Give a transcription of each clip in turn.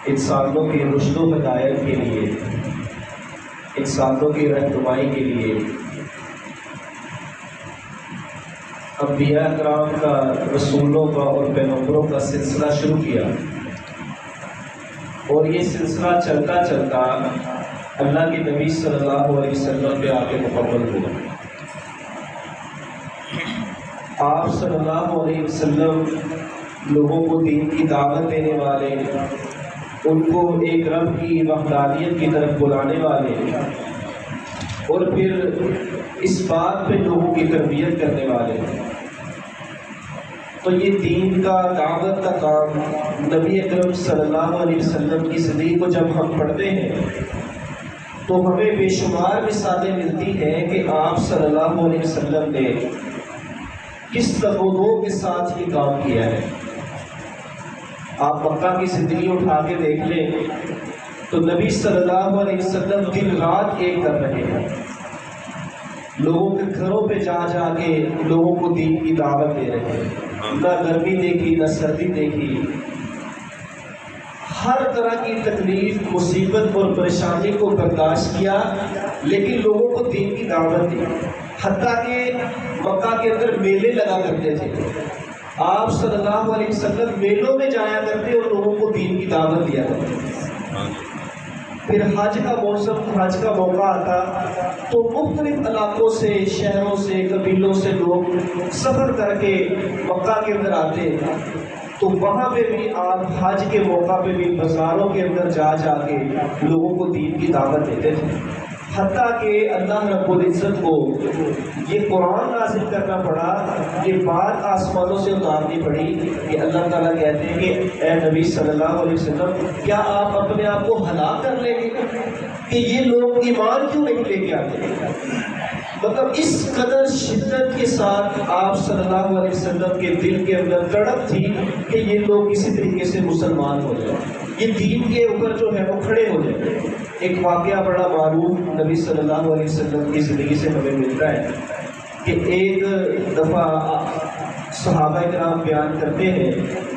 انسانوں کی رشد و ہدایت کے لیے، انسانوں کی رہنمائی کے لیے انبیاء کرام کا، رسولوں کا اور پیغمبروں کا سلسلہ شروع کیا، اور یہ سلسلہ چلتا چلتا اللہ کے نبی صلی اللہ علیہ وسلم پہ آ کے مکمل ہوا۔ آپ صلی اللہ علیہ وسلم لوگوں کو دین کی دعوت دینے والے، ان کو ایک رب کی وحدانیت کی طرف بلانے والے، اور پھر اس بات پہ لوگوں کی تربیت کرنے والے۔ تو یہ دین کا، دعوت کا کام نبی اکرم صلی اللہ علیہ وسلم کی زندگی کو جب ہم پڑھتے ہیں تو ہمیں بے شمار مثالیں ملتی ہیں کہ آپ صلی اللہ علیہ وسلم نے کس تفوضوں کے ساتھ یہ کام کیا ہے۔ آپ مکہ کی زندگی اٹھا کے دیکھ لیں تو نبی صلی اللہ علیہ وسلم دن رات ایک کر رہے ہیں، لوگوں کے گھروں پہ جا جا کے لوگوں کو دین کی دعوت دے رہے ہیں، نہ گرمی دیکھی نہ سردی دیکھی، ہر طرح کی تکلیف، مصیبت اور پریشانی کو برداشت کیا، لیکن لوگوں کو دین کی دعوت دی۔ حتیٰ کہ مکہ کے اندر میلے لگا کرتے تھے، آپ صلی اللہ علیہ وسلم میلوں میں جایا کرتے اور لوگوں کو دین کی دعوت دیا کرتے۔ پھر حج کا موسم، حج کا موقع آتا تو مختلف علاقوں سے، شہروں سے، قبیلوں سے لوگ سفر کر کے مکہ کے اندر آتے، تو وہاں پہ بھی آپ حج کے موقع پہ بھی بازاروں کے اندر جا جا کے لوگوں کو دین کی دعوت دیتے تھے۔ حتیٰ کہ اللہ رب العزت کو یہ قرآن نازل کرنا پڑا، یہ بات آسمانوں سے اتارنی پڑی کہ اللہ تعالیٰ کہتے ہیں کہ اے نبی صلی اللہ علیہ وسلم، کیا آپ اپنے آپ کو ہلاک کر لیں گے کہ یہ لوگ ایمان کیوں نہیں لے کے آتے؟ مطلب اس قدر شدت کے ساتھ آپ صلی اللہ علیہ وسلم کے دل کے اندر تڑپ تھی کہ یہ لوگ کسی طریقے سے مسلمان ہو جائیں، یہ دین کے اوپر جو ہے وہ کھڑے ہو جائیں۔ ایک واقعہ بڑا معروف نبی صلی اللہ علیہ وسلم کی زندگی سے ہمیں ملتا ہے کہ ایک دفعہ صحابہ کرام بیان کرتے ہیں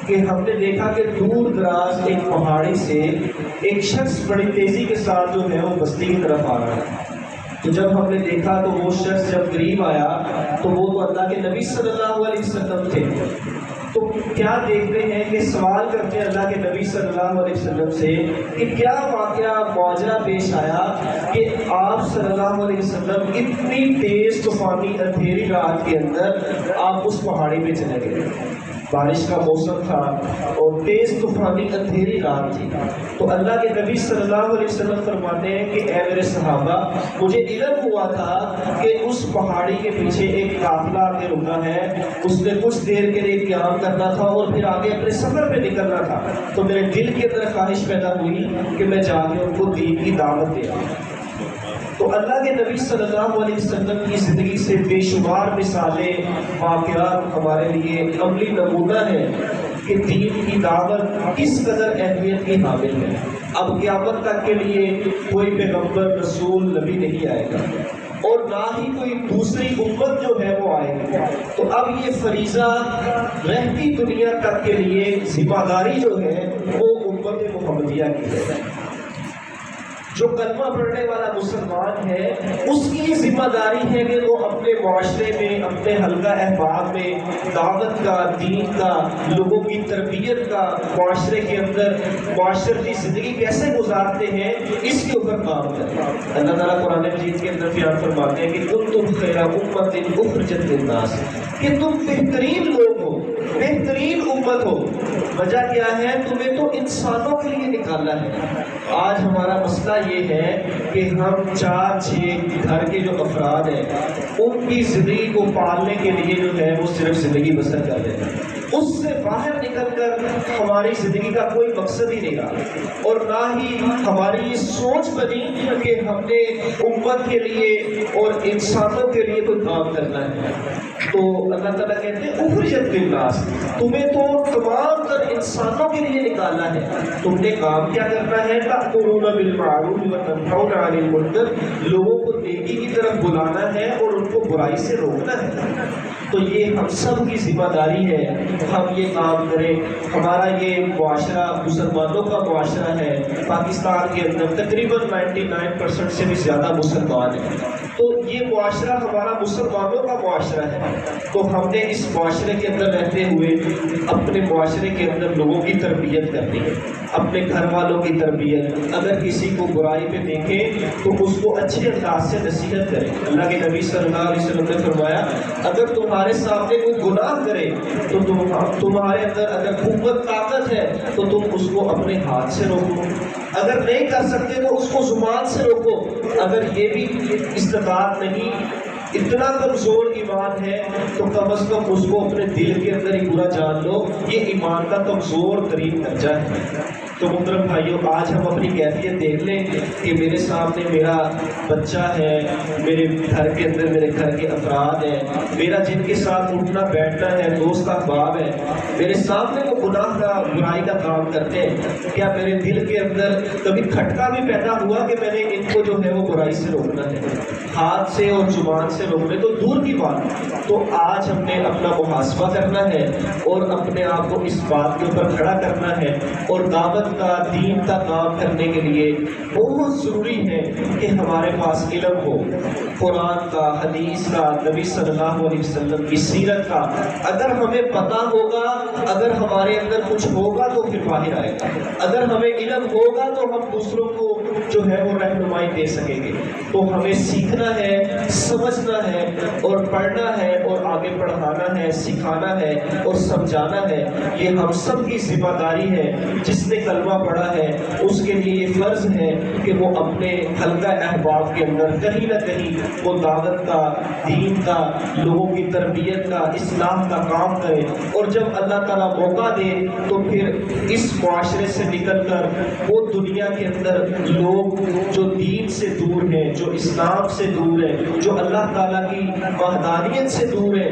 کہ ہم نے دیکھا کہ دور دراز ایک پہاڑی سے ایک شخص بڑی تیزی کے ساتھ جو ہے وہ بستی کی طرف آ رہا ہے۔ تو جب ہم نے دیکھا تو وہ شخص جب قریب آیا تو وہ تو اللہ کے نبی صلی اللہ علیہ وسلم تھے۔ تو کیا دیکھتے ہیں کہ سوال کرتے ہیں اللہ کے نبی صلی اللہ علیہ وسلم سے کہ کیا واقعہ ماجرا پیش آیا کہ آپ صلی اللہ علیہ وسلم اتنی تیز طوفانی اندھیری رات کے اندر آپ اس پہاڑی پہ چلے گئے؟ بارش کا موسم تھا اور تیز طوفانی اندھیری رات تھی۔ تو اللہ کے نبی صلی اللہ علیہ وسلم فرماتے ہیں کہ اے میرے صحابہ، مجھے علم ہوا تھا کہ اس پہاڑی کے پیچھے ایک قافلہ آ کے رکا ہے، اس نے کچھ دیر کے لیے قیام کرنا تھا اور پھر آگے اپنے سفر پہ نکلنا تھا، تو میرے دل کے اندر خواہش پیدا ہوئی کہ میں جا کے ان کو دین کی دعوت دیا۔ تو اللہ کے نبی صلی اللہ علیہ وسلم کی زندگی سے بے شمار مثالیں، واقعات ہمارے لیے عملی نمونہ ہے کہ دین کی دعوت کس قدر اہمیت کی حامل ہے۔ اب قیامت تک کے لیے کوئی پیغمبر، رسول، نبی نہیں آئے گا اور نہ ہی کوئی دوسری امت جو ہے وہ آئے گی۔ تو اب یہ فریضہ رہتی دنیا تک کے لیے ذمہ داری جو ہے وہ امت محمدیہ کی ہے۔ جو کلمہ پڑھنے والا مسلمان ہے اس کی ذمہ داری ہے کہ وہ اپنے معاشرے میں، اپنے حلقہ احباب میں دعوت کا، دین کا، لوگوں کی تربیت کا، معاشرے کے اندر معاشرتی زندگی کیسے گزارتے ہیں اس کے اوپر کام کرے۔ اللہ تعالیٰ قرآن مجید کے اندر بیان فرماتے ہیں کہ کنتم خیر امۃ اخرجت للناس، کہ تم بہترین لوگ ہو، بہترین امت ہو۔ وجہ کیا ہے؟ تمہیں تو انسانوں کے لیے نکالا ہے۔ آج ہمارا مسئلہ یہ ہے کہ ہم 4-6 گھر کے جو افراد ہیں ان کی زندگی کو پالنے کے لیے جو ہے وہ صرف زندگی بسر کر رہے ہیں، اس سے باہر نکل کر ہماری زندگی کا کوئی مقصد ہی نہیں رہا، اور نہ ہی ہماری یہ سوچ بنی کہ ہم نے امت کے لیے اور انسانوں کے لیے کوئی کام کرنا ہے۔ تو اللہ تعالیٰ کہتے ہیں اخرجت للناس، تمہیں تو تمام تر انسانوں کے لیے نکالا ہے، تم نے کام کیا کرنا ہے؟ تأمرون بالمعروف وتنہون عن المنکر، لوگوں کو نیکی کی طرف بلانا ہے اور ان کو برائی سے روکنا ہے۔ تو یہ ہم سب کی ذمہ داری ہے، ہم یہ کام کریں۔ ہمارا یہ معاشرہ مسلمانوں کا معاشرہ ہے، پاکستان کے اندر تقریباً 99% سے بھی زیادہ مسلمان ہیں، تو یہ معاشرہ ہمارا مسلمانوں کا معاشرہ ہے۔ تو ہم نے اس معاشرے کے اندر رہتے ہوئے اپنے معاشرے کے اندر لوگوں کی تربیت کرنی ہے، اپنے گھر والوں کی تربیت۔ اگر کسی کو برائی پہ دیکھیں تو اس کو اچھے انداز سے نصیحت کریں۔ اللہ کے نبی صلی اللہ علیہ وسلم نے فرمایا اگر تمہارے سامنے کوئی گناہ کرے تو تمہارے اندر اگر قوت طاقت ہے تو تم اس کو اپنے ہاتھ سے روکو، اگر نہیں کر سکتے تو اس کو زبان سے روکو، اگر یہ بھی استطاعت نہیں، اتنا کمزور ایمان ہے تو کم از کم اس کو اپنے دل کے اندر ہی پورا جان لو، یہ ایمان کا کمزور ترین درجہ ہے۔ تو محترم بھائیوں، آج ہم اپنی کیفیت دیکھ لیں کہ میرے سامنے میرا بچہ ہے، میرے گھر کے اندر میرے گھر کے افراد ہیں، میرا جن کے ساتھ اٹھنا بیٹھنا ہے، دوست احباب ہے، میرے سامنے وہ گناہ کا برائی کا کام کرتے ہیں، کیا میرے دل کے اندر کبھی کھٹکا بھی پیدا ہوا کہ میں نے ان کو جو ہے وہ برائی سے روکنا ہے؟ ہاتھ سے اور زبان سے روکنے تو دور کی بات۔ تو آج ہم نے اپنا محاسبہ کرنا ہے اور اپنے آپ کو اس بات کے اوپر کھڑا کرنا ہے، اور دعوت کا، دین کا کام کرنے کے لیے بہت ضروری ہے کہ ہمارے پاس علم ہو، قرآن کا، حدیث کا، نبی صلی اللہ علیہ وسلم کی سیرت کا۔ اگر ہمیں پتہ ہوگا، اگر ہمارے اندر کچھ ہوگا تو پھر باہر آئے گا، اگر ہمیں علم ہوگا تو ہم دوسروں کو جو ہے وہ رہنمائی دے سکیں گے۔ تو ہمیں سیکھنا ہے، سمجھنا ہے اور پڑھنا ہے اور آگے پڑھانا ہے، سکھانا ہے اور سمجھانا ہے۔ یہ ہم سب کی ذمہ داری ہے۔ جس نے کلمہ پڑھا ہے اس کے لیے یہ فرض ہے کہ وہ اپنے حلقہ احباب کے اندر کہیں نہ کہیں وہ دعوت کا، دین کا، لوگوں کی تربیت کا، اصلاح کا کام کرے، اور جب اللہ تعالیٰ موقع دے تو پھر اس معاشرے سے نکل کر وہ دنیا کے اندر لوگ جو دین سے دور ہیں، جو اسلام سے دور ہیں، جو اللہ تعالیٰ کی وحدانیت سے دور ہیں،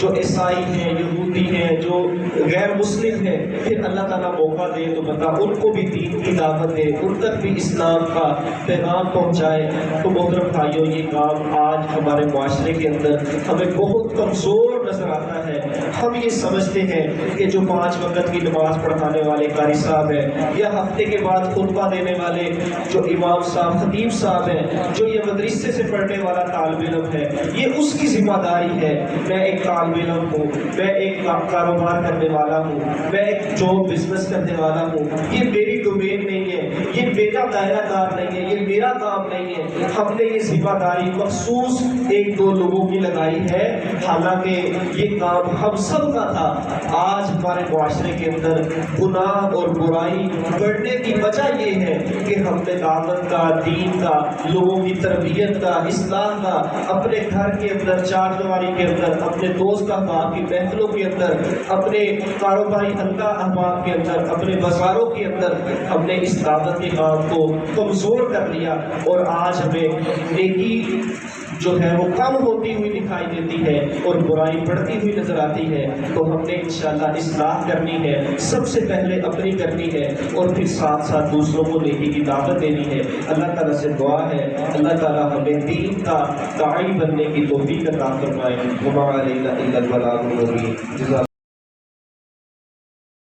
جو عیسائی ہیں، یہودی ہیں، جو غیر مسلم ہیں، پھر اللہ تعالیٰ موقع دے تو بتا ان کو بھی دین کی دعوت دے، ان تک بھی اسلام کا پیغام پہنچائے۔ تو محترم بھائیوں، یہ کام آج ہمارے معاشرے کے اندر ہمیں بہت کمزور نظر آتا ہے۔ ہم یہ سمجھتے ہیں کہ جو 5 وقت کی نماز پڑھانے والے قاری صاحب ہیں، یا ہفتے کے بعد خطبہ دینے والے جو امام صاحب، خطیب صاحب ہیں، جو یہ مدرسے سے پڑھنے والا طالب علم ہے، یہ اس کی ذمہ داری ہے۔ میں ایک طالب علم ہوں، میں ایک کاروبار کرنے والا ہوں، میں ایک جاب بزنس کرنے والا ہوں، یہ میری ڈومین نہیں ہے، یہ میرا دائرہ کار نہیں ہے، یہ میرا کام نہیں ہے۔ ہم نے یہ ذمہ داری مخصوص 1-2 لوگوں کی لگائی ہے، حالانکہ یہ کام ہم سب کا تھا۔ آج ہمارے معاشرے کے اندر گناہ اور برائی بڑھنے کی وجہ یہ ہے کہ ہم نے دعوت کا، دین کا، لوگوں کی تربیت کا، اصلاح کا اپنے گھر کے اندر، چار دیواری کے اندر، اپنے دوست احباب کی محفلوں کے اندر، اپنے کاروباری حلقہ احباب کے اندر، اپنے بازاروں کے اندر ہم نے اس دعوت کے کام کو کمزور کر لیا، اور آج ہمیں نیکی جو ہے وہ کم ہوتی ہوئی دکھائی دیتی ہے اور برائی بڑھتی ہوئی نظر آتی ہے۔ تو ہم نے انشاءاللہ اصلاح کرنی ہے، سب سے پہلے اپنی کرنی ہے، اور پھر ساتھ ساتھ دوسروں کو نیکی کی دعوت دینی ہے۔ اللہ تعالیٰ سے دعا ہے اللہ تعالیٰ ہمیں دین کا داعی بننے کی توفیق عطا فرمائے۔ وما علینا الا البلاغ المبین۔